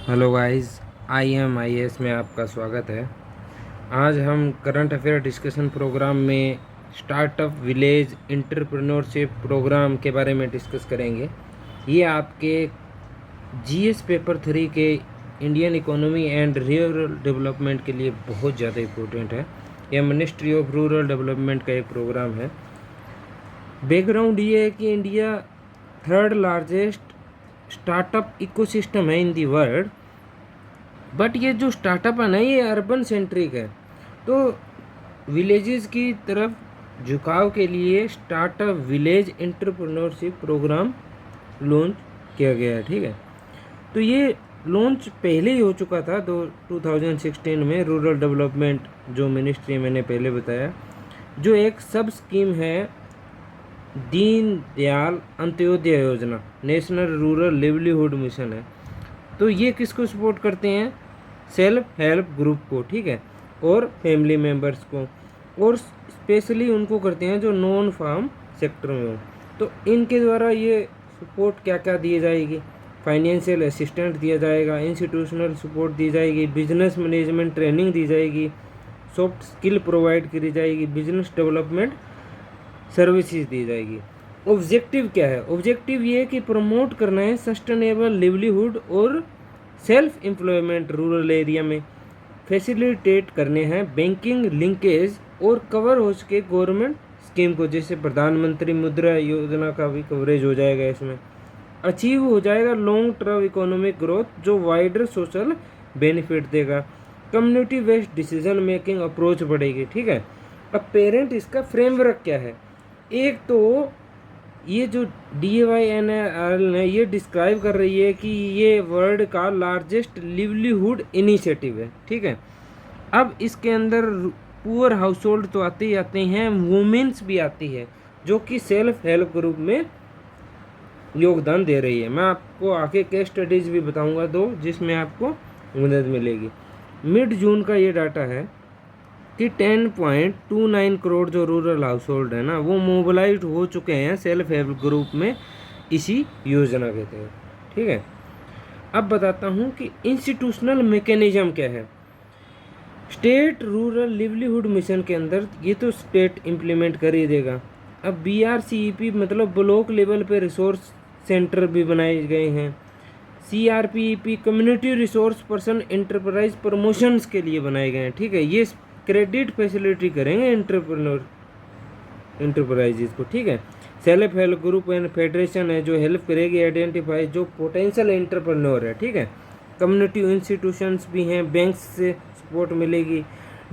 Hello guys, IMIS में आपका स्वागत है। आज हम करंट अफेयर डिस्कशन प्रोग्राम में स्टार्टअप विलेज एंटरप्रेन्योरशिप प्रोग्राम के बारे में डिस्कस करेंगे। ये आपके GS पेपर 3 के Indian economy and rural development के लिए बहुत ज़्यादा इम्पोर्टेंट है। यह मिनिस्ट्री ऑफ रूरल डेवलपमेंट का एक प्रोग्राम है। बैकग्राउंड ये है कि India third largest startup ecosystem है इन दी वर्ल्ड, बट ये जो स्टार्टअप है ना, ये अर्बन सेंट्रिक है। तो विलेजेस की तरफ झुकाव के लिए startup village entrepreneurship programme launch किया गया है। ठीक है, तो ये लॉन्च पहले ही हो चुका था 2016 में। रूरल डेवलपमेंट जो मिनिस्ट्री मैंने पहले बताया, जो एक सब स्कीम है दीन दयाल अंत्योदय योजना, नेशनल रूरल लिवलीहुड मिशन है। तो ये किसको सपोर्ट करते हैं? सेल्फ हेल्प ग्रुप को, ठीक है, और फैमिली मेम्बर्स को, और स्पेशली उनको करते हैं जो नॉन फार्म सेक्टर में हो। तो इनके द्वारा ये सपोर्ट क्या क्या दी जाएगी? फाइनेंशियल असिस्टेंट दिया जाएगा, इंस्टीट्यूशनल सपोर्ट दी जाएगी, बिजनेस मैनेजमेंट ट्रेनिंग दी जाएगी, सॉफ्ट स्किल प्रोवाइड करी जाएगी, बिजनेस डेवलपमेंट सर्विसेज दी जाएगी। ऑब्जेक्टिव क्या है? ऑब्जेक्टिव ये है कि प्रमोट करना है सस्टेनेबल लिवलीहुड और सेल्फ एम्प्लॉयमेंट रूरल एरिया में, फैसिलिटेट करने हैं बैंकिंग लिंकेज और कवर हो सके गवर्नमेंट स्कीम को, जैसे प्रधानमंत्री मुद्रा योजना का भी कवरेज हो जाएगा इसमें। अचीव हो जाएगा लॉन्ग टर्म इकोनॉमिक ग्रोथ जो वाइडर सोशल बेनिफिट देगा। Community based decision making approach बढ़ेगी। ठीक है, अब पेरेंट इसका फ्रेमवर्क क्या है? एक तो ये जो DAYNRL ने ये डिस्क्राइब कर रही है कि ये वर्ल्ड का लार्जेस्ट लिवलीहुड इनिशिएटिव है। ठीक है, अब इसके अंदर पुअर हाउस होल्ड तो आते ही आते हैं, वुमेन्स भी आती है जो कि सेल्फ हेल्प ग्रुप में योगदान दे रही है। मैं आपको आगे केस स्टडीज़ भी बताऊंगा दो, जिसमें आपको मदद मिलेगी। मिड जून का ये डाटा है कि 10.29 करोड़ जो रूरल हाउस होल्ड है ना, वो मोबिलाइज हो चुके हैं सेल्फ हेल्प ग्रुप में इसी योजना के तहत। ठीक है, अब बताता हूँ कि इंस्टीट्यूशनल मैकेनिज्म क्या है। स्टेट रूरल लिवलीहुड मिशन के अंदर ये तो स्टेट इम्प्लीमेंट कर ही देगा। अब BRCEP मतलब ब्लॉक लेवल पे रिसोर्स सेंटर भी बनाए गए हैं। CRPEP community resource person enterprise promotions के लिए बनाए गए हैं। ठीक है, ये क्रेडिट फैसिलिटी करेंगे एंटरप्राइजेज को। ठीक है, self help group and federation है जो हेल्प करेगी आइडेंटिफाई जो पोटेंशियल एंटरप्रेन्योर है। ठीक है, कम्युनिटी इंस्टीट्यूशंस भी हैं, बैंक्स से सपोर्ट मिलेगी,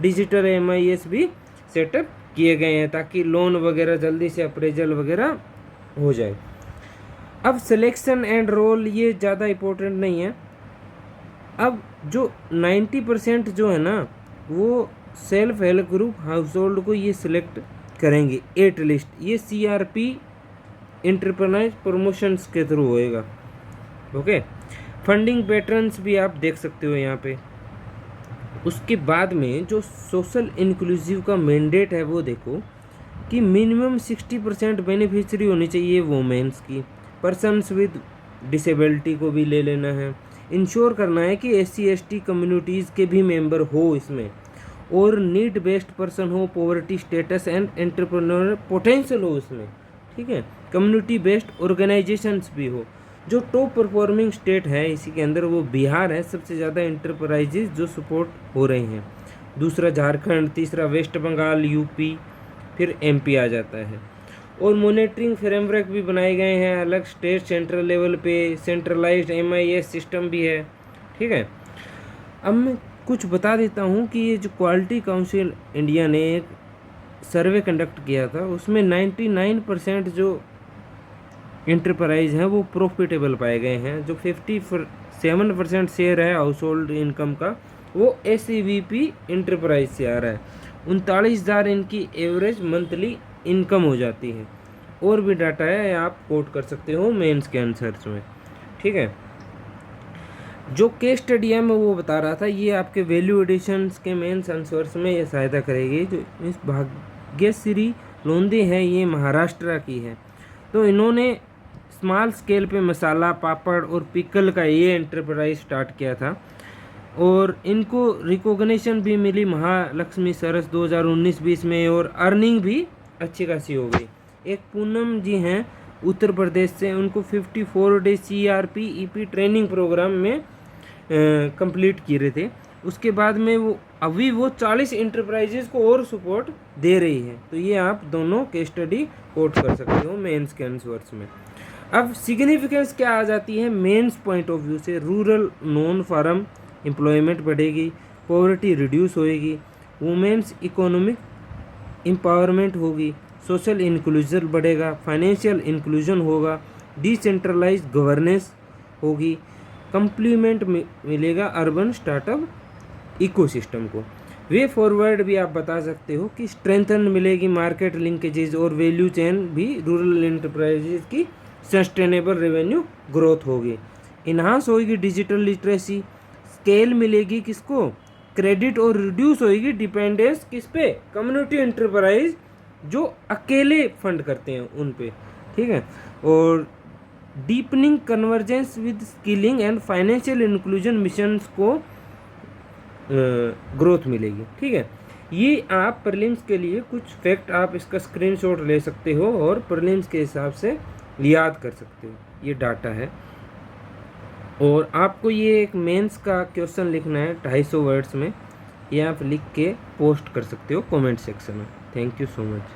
डिजिटल MIS भी सेटअप किए गए हैं ताकि लोन वगैरह जल्दी से अप्रेजल वगैरह हो जाए। अब सिलेक्शन एंड रोल ये ज़्यादा इम्पोर्टेंट नहीं है। अब जो 90% जो है ना, वो self help group house hold को ये सिलेक्ट करेंगे एट लिस्ट। ये CRP एंटरप्रेन्योर प्रमोशंस के थ्रू होएगा। ओके, फंडिंग पैटर्न्स भी आप देख सकते हो यहाँ पे। उसके बाद में जो सोशल इंक्लूसिव का मैंडेट है वो देखो कि मिनिमम 60% बेनिफिशियरी होनी चाहिए वुमेन्स की, पर्सन्स विद डिसेबिलिटी को भी ले लेना है। इंश्योर करना है कि SC/ST कम्युनिटीज़ के भी मेंबर हो इसमें, और नीड बेस्ड पर्सन हो, poverty status and entrepreneur potential हो इसमें। ठीक है, कम्युनिटी बेस्ड ऑर्गेनाइजेशंस भी हो। जो टॉप परफॉर्मिंग स्टेट है इसी के अंदर वो बिहार है, सबसे ज़्यादा एंटरप्राइजेज जो सपोर्ट हो रहे हैं। दूसरा झारखंड, तीसरा वेस्ट बंगाल, UP, फिर MP आ जाता है। और मॉनिटरिंग फ्रेमवर्क भी बनाए गए हैं अलग स्टेट सेंट्रल लेवल पे, सेंट्रलाइज्ड MIS सिस्टम भी है। ठीक है, अब मैं कुछ बता देता हूँ कि ये जो क्वालिटी काउंसिल इंडिया ने एक सर्वे कंडक्ट किया था, उसमें 99% जो एंटरप्राइज हैं वो प्रॉफिटेबल पाए गए हैं। जो 57% शेयर है हाउस होल्ड इनकम का, वो SEVP एंटरप्राइज से आ रहा है। 39,000 इनकी एवरेज मंथली इनकम हो जाती है। और भी डाटा है, आप कोट कर सकते हो मेंस के आंसर्स में। ठीक है, जो केस स्टडी है मैं वो बता रहा था, ये आपके वैल्यू एडिशंस के मेंस आंसर्स में ये सहायता करेगी। जो इस भाग्यश्री लोंदे है, ये महाराष्ट्र की है। तो इन्होंने स्मॉल स्केल पे मसाला, पापड़ और पिकल का ये एंटरप्राइज स्टार्ट किया था और इनको रिकॉग्निशन भी मिली महालक्ष्मी सरस 2019-20 में और अर्निंग भी अच्छी खासी हो गई। एक पूनम जी हैं उत्तर प्रदेश से, उनको 54 डे CRP-EP ट्रेनिंग प्रोग्राम में कंप्लीट किए रहे थे। उसके बाद में वो 40 इंटरप्राइजेज को और सपोर्ट दे रही है। तो ये आप दोनों केस स्टडी कोट कर सकते हो मेंस के आंसर्स में। अब सिग्निफिकेंस क्या आ जाती है मेंस पॉइंट ऑफ व्यू से? रूरल नॉन फार्म एम्प्लॉयमेंट बढ़ेगी, पॉवर्टी रिड्यूस होएगी, वुमेन्स इकोनॉमिक एम्पावरमेंट होगी, सोशल इंक्लूजन बढ़ेगा, फाइनेंशियल इंक्लूजन होगा, डिसेंट्रलाइज गवर्नेंस होगी, कंप्लीमेंट मिलेगा अर्बन स्टार्टअप इकोसिस्टम को। वे फॉरवर्ड भी आप बता सकते हो कि स्ट्रेंथन मिलेगी मार्केट लिंकेजेस और वैल्यू चेन भी रूरल इंटरप्राइजेज की सस्टेनेबल रेवेन्यू ग्रोथ होगी। इन्हांस होगी डिजिटल लिटरेसी, स्केल मिलेगी किसको? क्रेडिट, और रिड्यूस होगी डिपेंडेंस किस पे? कम्युनिटी एंटरप्राइज जो अकेले फंड करते हैं उन पे, ठीक है। और deepening convergence with skilling and financial inclusion missions को ग्रोथ मिलेगी, ठीक है। ये आप प्रीलिम्स के लिए कुछ फैक्ट आप इसका स्क्रीनशॉट ले सकते हो और प्रीलिम्स के हिसाब से याद कर सकते हो। ये डाटा है और आपको ये एक मेंस का क्वेश्चन लिखना है 250 वर्ड्स में। ये आप लिख के पोस्ट कर सकते हो कमेंट सेक्शन में। Thank you so much.